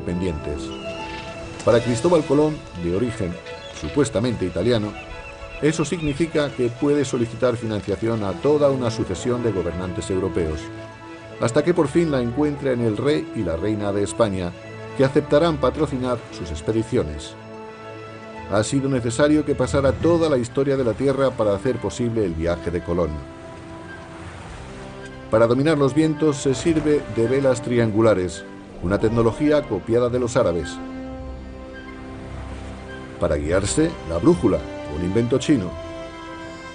pendientes. Para Cristóbal Colón, de origen supuestamente italiano, eso significa que puede solicitar financiación a toda una sucesión de gobernantes europeos, hasta que por fin la encuentre en el rey y la reina de España, que aceptarán patrocinar sus expediciones. Ha sido necesario que pasara toda la historia de la Tierra para hacer posible el viaje de Colón. Para dominar los vientos se sirve de velas triangulares, una tecnología copiada de los árabes. Para guiarse, la brújula, un invento chino.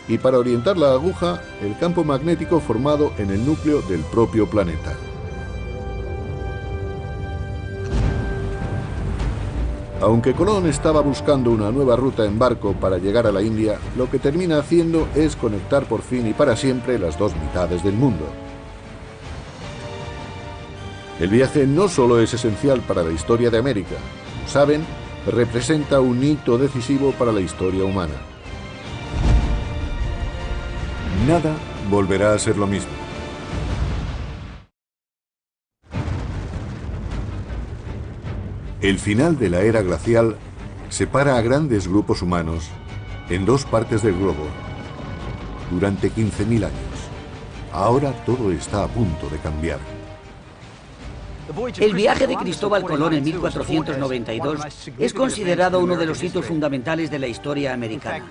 Y para orientar la aguja, el campo magnético formado en el núcleo del propio planeta. Aunque Colón estaba buscando una nueva ruta en barco para llegar a la India, lo que termina haciendo es conectar por fin y para siempre las dos mitades del mundo. El viaje no solo es esencial para la historia de América, como saben, representa un hito decisivo para la historia humana. Nada volverá a ser lo mismo. El final de la era glacial separa a grandes grupos humanos en dos partes del globo durante 15.000 años. Ahora todo está a punto de cambiar. El viaje de Cristóbal Colón en 1492 es considerado uno de los hitos fundamentales de la historia americana.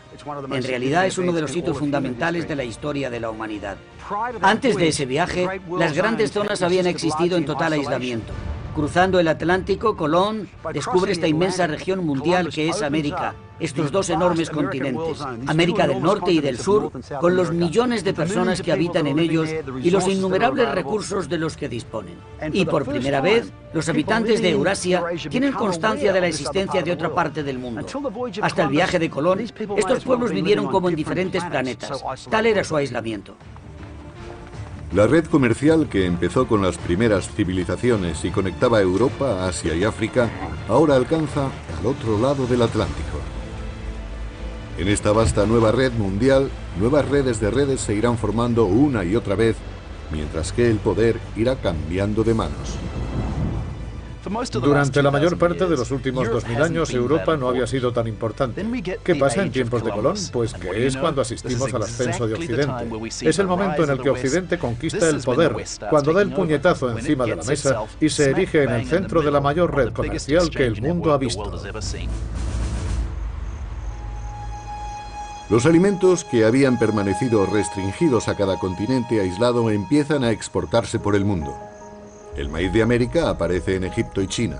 En realidad es uno de los hitos fundamentales de la historia de la humanidad. Antes de ese viaje, las grandes zonas habían existido en total aislamiento. Cruzando el Atlántico, Colón descubre esta inmensa región mundial que es América, estos dos enormes continentes, América del Norte y del Sur, con los millones de personas que habitan en ellos y los innumerables recursos de los que disponen. Y por primera vez, los habitantes de Eurasia tienen constancia de la existencia de otra parte del mundo. Hasta el viaje de Colón, estos pueblos vivieron como en diferentes planetas. Tal era su aislamiento. La red comercial que empezó con las primeras civilizaciones y conectaba Europa, Asia y África, ahora alcanza al otro lado del Atlántico. En esta vasta nueva red mundial, nuevas redes de redes se irán formando una y otra vez, mientras que el poder irá cambiando de manos. Durante la mayor parte de los últimos 2000 años, Europa no había sido tan importante. ¿Qué pasa en tiempos de Colón? Pues que es cuando asistimos al ascenso de Occidente. Es el momento en el que Occidente conquista el poder, cuando da el puñetazo encima de la mesa y se erige en el centro de la mayor red comercial que el mundo ha visto. Los alimentos que habían permanecido restringidos a cada continente aislado empiezan a exportarse por el mundo. El maíz de América aparece en Egipto y China.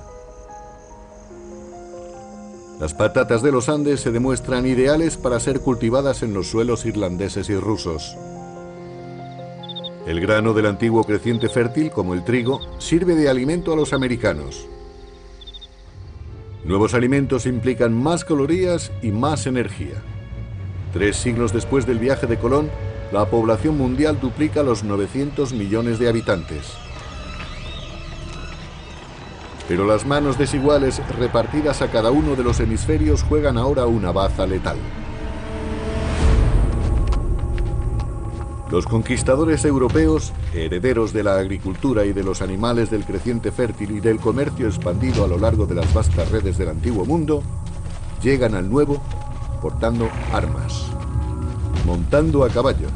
Las patatas de los Andes se demuestran ideales para ser cultivadas en los suelos irlandeses y rusos. El grano del antiguo creciente fértil, como el trigo, sirve de alimento a los americanos. Nuevos alimentos implican más calorías y más energía. 3 siglos después del viaje de Colón, la población mundial duplica los 900 millones de habitantes. Pero las manos desiguales repartidas a cada uno de los hemisferios juegan ahora una baza letal. Los conquistadores europeos, herederos de la agricultura y de los animales del creciente fértil y del comercio expandido a lo largo de las vastas redes del antiguo mundo, llegan al nuevo portando armas, montando a caballo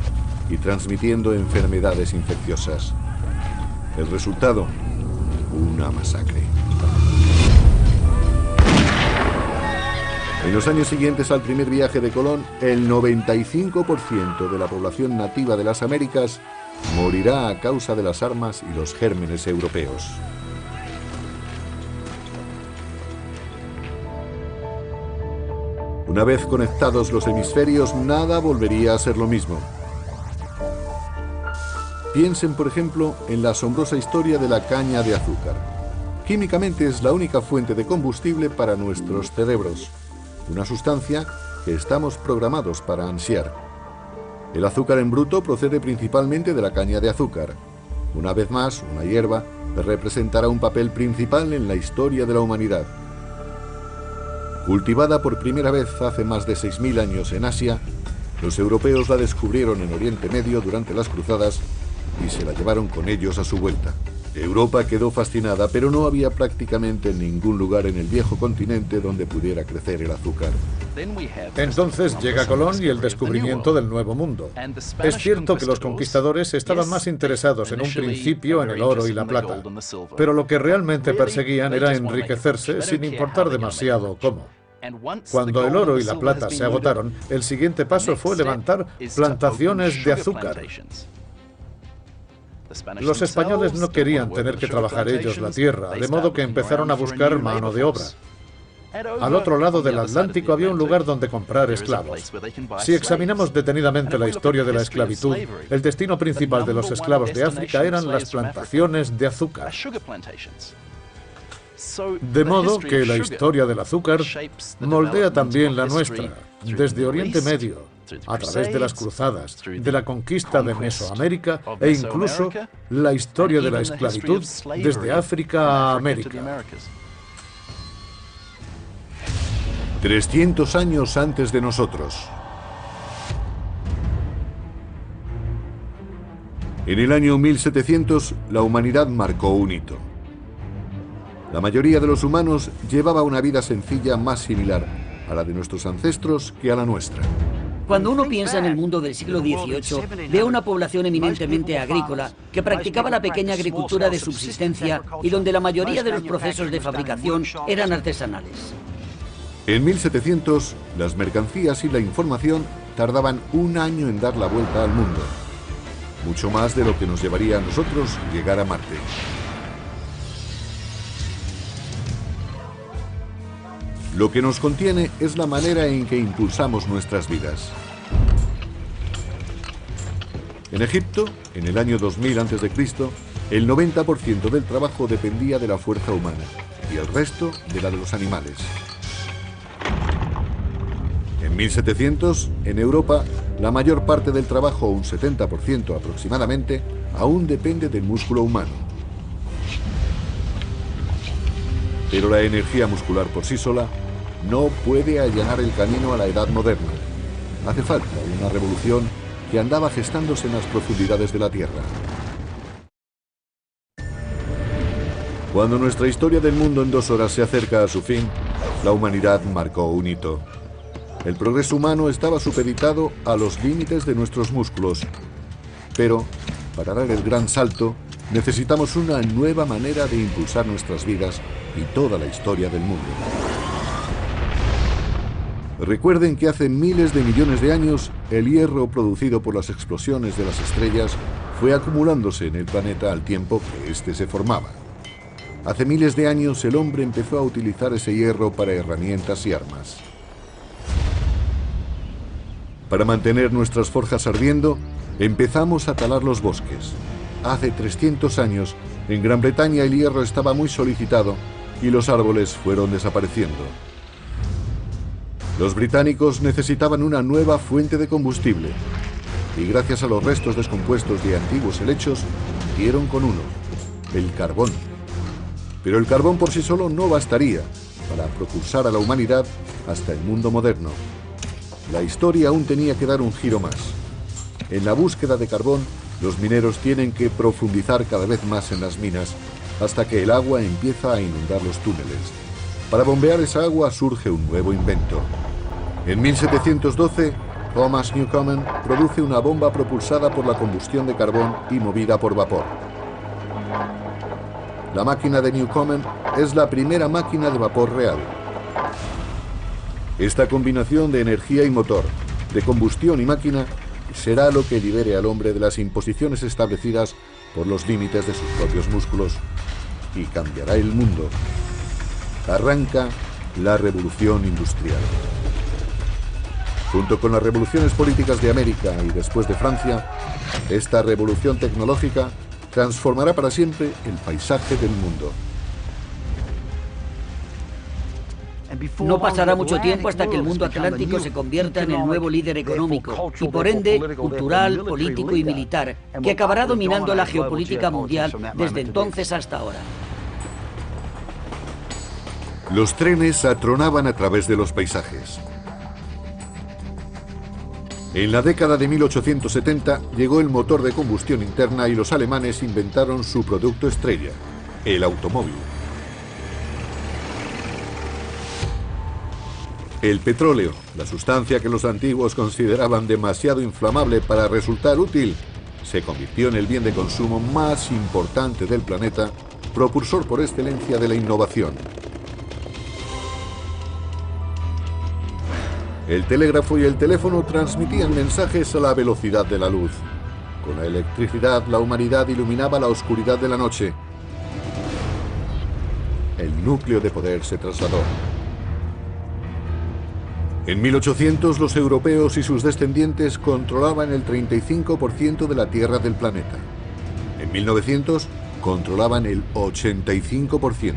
y transmitiendo enfermedades infecciosas. El resultado, una masacre. En los años siguientes al primer viaje de Colón, el 95% de la población nativa de las Américas morirá a causa de las armas y los gérmenes europeos. Una vez conectados los hemisferios, nada volvería a ser lo mismo. Piensen, por ejemplo, en la asombrosa historia de la caña de azúcar. Químicamente es la única fuente de combustible para nuestros cerebros, una sustancia que estamos programados para ansiar. El azúcar en bruto procede principalmente de la caña de azúcar. Una vez más, una hierba representará un papel principal en la historia de la humanidad. Cultivada por primera vez hace más de 6.000 años en Asia, los europeos la descubrieron en Oriente Medio durante las cruzadas y se la llevaron con ellos a su vuelta. Europa quedó fascinada, pero no había prácticamente ningún lugar en el viejo continente donde pudiera crecer el azúcar. Entonces llega Colón y el descubrimiento del Nuevo Mundo. Es cierto que los conquistadores estaban más interesados en un principio en el oro y la plata, pero lo que realmente perseguían era enriquecerse sin importar demasiado cómo. Cuando el oro y la plata se agotaron, el siguiente paso fue levantar plantaciones de azúcar. Los españoles no querían tener que trabajar ellos la tierra, de modo que empezaron a buscar mano de obra. Al otro lado del Atlántico había un lugar donde comprar esclavos. Si examinamos detenidamente la historia de la esclavitud, el destino principal de los esclavos de África eran las plantaciones de azúcar. De modo que la historia del azúcar moldea también la nuestra, desde Oriente Medio, a través de las cruzadas, de la conquista de Mesoamérica e incluso la historia de la esclavitud desde África a América. 300 años antes de nosotros. En el año 1700, la humanidad marcó un hito. La mayoría de los humanos llevaba una vida sencilla más similar a la de nuestros ancestros que a la nuestra. Cuando uno piensa en el mundo del siglo XVIII, ve una población eminentemente agrícola que practicaba la pequeña agricultura de subsistencia y donde la mayoría de los procesos de fabricación eran artesanales. En 1700, las mercancías y la información tardaban un año en dar la vuelta al mundo. Mucho más de lo que nos llevaría a nosotros llegar a Marte. Lo que nos contiene es la manera en que impulsamos nuestras vidas. En Egipto, en el año 2000 a.C., el 90% del trabajo dependía de la fuerza humana y el resto de la de los animales. En 1700, en Europa, la mayor parte del trabajo, un 70% aproximadamente, aún depende del músculo humano. Pero la energía muscular por sí sola no puede allanar el camino a la edad moderna. Hace falta una revolución que andaba gestándose en las profundidades de la Tierra. Cuando nuestra historia del mundo en 2 horas se acerca a su fin, la humanidad marcó un hito. El progreso humano estaba supeditado a los límites de nuestros músculos. Pero, para dar el gran salto, necesitamos una nueva manera de impulsar nuestras vidas y toda la historia del mundo. Recuerden que hace miles de millones de años, el hierro producido por las explosiones de las estrellas fue acumulándose en el planeta al tiempo que éste se formaba. Hace miles de años, el hombre empezó a utilizar ese hierro para herramientas y armas. Para mantener nuestras forjas ardiendo, empezamos a talar los bosques. Hace 300 años, en Gran Bretaña el hierro estaba muy solicitado y los árboles fueron desapareciendo. Los británicos necesitaban una nueva fuente de combustible y gracias a los restos descompuestos de antiguos helechos dieron con uno, el carbón. Pero el carbón por sí solo no bastaría para propulsar a la humanidad hasta el mundo moderno. La historia aún tenía que dar un giro más. En la búsqueda de carbón, los mineros tienen que profundizar cada vez más en las minas hasta que el agua empieza a inundar los túneles. Para bombear esa agua surge un nuevo invento. En 1712, Thomas Newcomen produce una bomba propulsada por la combustión de carbón y movida por vapor. La máquina de Newcomen es la primera máquina de vapor real. Esta combinación de energía y motor, de combustión y máquina, será lo que libere al hombre de las imposiciones establecidas por los límites de sus propios músculos y cambiará el mundo. Arranca la revolución industrial. Junto con las revoluciones políticas de América y después de Francia, esta revolución tecnológica transformará para siempre el paisaje del mundo. No pasará mucho tiempo hasta que el mundo atlántico se convierta en el nuevo líder económico y por ende cultural, político y militar, que acabará dominando la geopolítica mundial desde entonces hasta ahora. Los trenes atronaban a través de los paisajes. En la década de 1870 llegó el motor de combustión interna y los alemanes inventaron su producto estrella, el automóvil. El petróleo, la sustancia que los antiguos consideraban demasiado inflamable para resultar útil, se convirtió en el bien de consumo más importante del planeta, propulsor por excelencia de la innovación. El telégrafo y el teléfono transmitían mensajes a la velocidad de la luz. Con la electricidad, la humanidad iluminaba la oscuridad de la noche. El núcleo de poder se trasladó. En 1800, los europeos y sus descendientes controlaban el 35% de la tierra del planeta. En 1900, controlaban el 85%.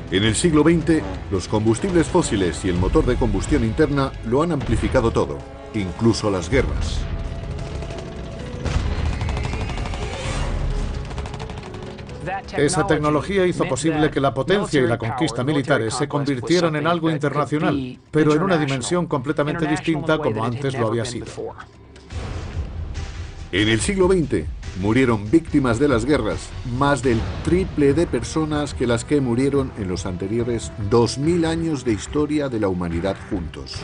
En el siglo XX, los combustibles fósiles y el motor de combustión interna lo han amplificado todo, incluso las guerras. Esa tecnología hizo posible que la potencia y la conquista militares se convirtieran en algo internacional, pero en una dimensión completamente distinta como antes lo había sido. En el siglo XX murieron víctimas de las guerras más del triple de personas que las que murieron en los anteriores 2000 años de historia de la humanidad juntos.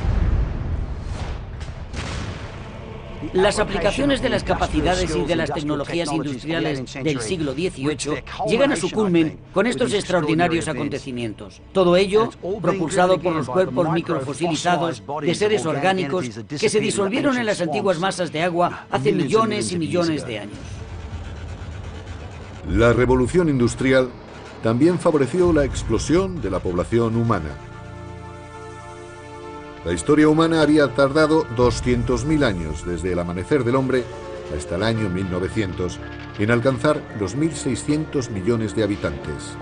Las aplicaciones de las capacidades y de las tecnologías industriales del siglo XVIII llegan a su culmen con estos extraordinarios acontecimientos. Todo ello propulsado por los cuerpos microfosilizados de seres orgánicos que se disolvieron en las antiguas masas de agua hace millones y millones de años. La revolución industrial también favoreció la explosión de la población humana. La historia humana había tardado 200.000 años desde el amanecer del hombre hasta el año 1900 en alcanzar los 1.600 millones de habitantes.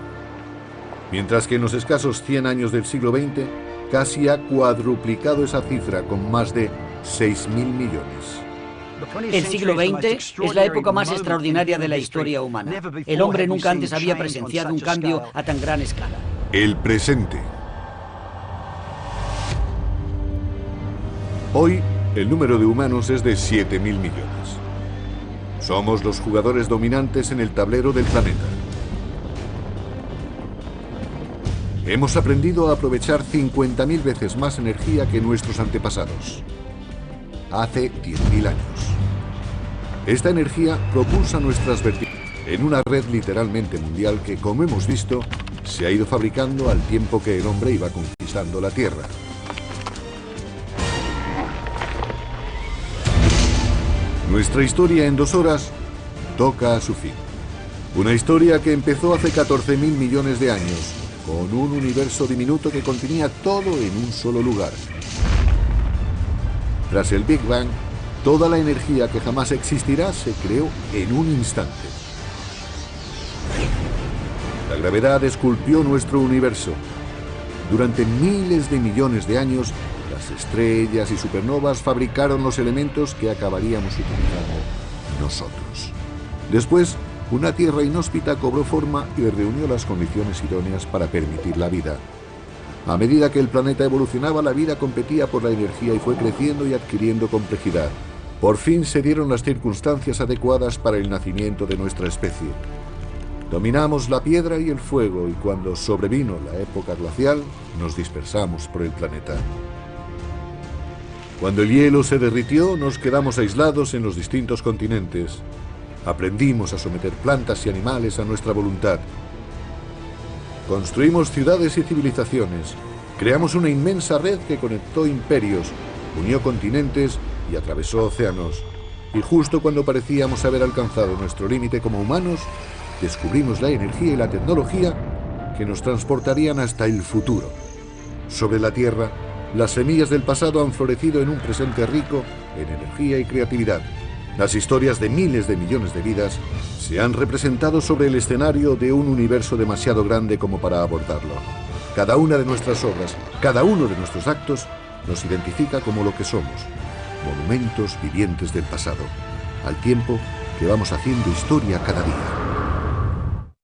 Mientras que en los escasos 100 años del siglo XX casi ha cuadruplicado esa cifra con más de 6.000 millones. El siglo XX es la época más extraordinaria de la historia humana. El hombre nunca antes había presenciado un cambio a tan gran escala. El presente. Hoy, el número de humanos es de 7.000 millones. Somos los jugadores dominantes en el tablero del planeta. Hemos aprendido a aprovechar 50.000 veces más energía que nuestros antepasados. Hace 10.000 años. Esta energía propulsa nuestras verticales en una red literalmente mundial que, como hemos visto, se ha ido fabricando al tiempo que el hombre iba conquistando la Tierra. Nuestra historia en 2 horas toca a su fin. Una historia que empezó hace 14.000 millones de años, con un universo diminuto que contenía todo en un solo lugar. Tras el Big Bang, toda la energía que jamás existirá se creó en un instante. La gravedad esculpió nuestro universo. Durante miles de millones de años, las estrellas y supernovas fabricaron los elementos que acabaríamos utilizando nosotros. Después, una Tierra inhóspita cobró forma y reunió las condiciones idóneas para permitir la vida. A medida que el planeta evolucionaba, la vida competía por la energía y fue creciendo y adquiriendo complejidad. Por fin se dieron las circunstancias adecuadas para el nacimiento de nuestra especie. Dominamos la piedra y el fuego, y cuando sobrevino la época glacial, nos dispersamos por el planeta. Cuando el hielo se derritió, nos quedamos aislados en los distintos continentes. Aprendimos a someter plantas y animales a nuestra voluntad. Construimos ciudades y civilizaciones. Creamos una inmensa red que conectó imperios, unió continentes y atravesó océanos. Y justo cuando parecíamos haber alcanzado nuestro límite como humanos, descubrimos la energía y la tecnología que nos transportarían hasta el futuro. Sobre la Tierra, las semillas del pasado han florecido en un presente rico en energía y creatividad. Las historias de miles de millones de vidas se han representado sobre el escenario de un universo demasiado grande como para abordarlo. Cada una de nuestras obras, cada uno de nuestros actos, nos identifica como lo que somos, monumentos vivientes del pasado, al tiempo que vamos haciendo historia cada día.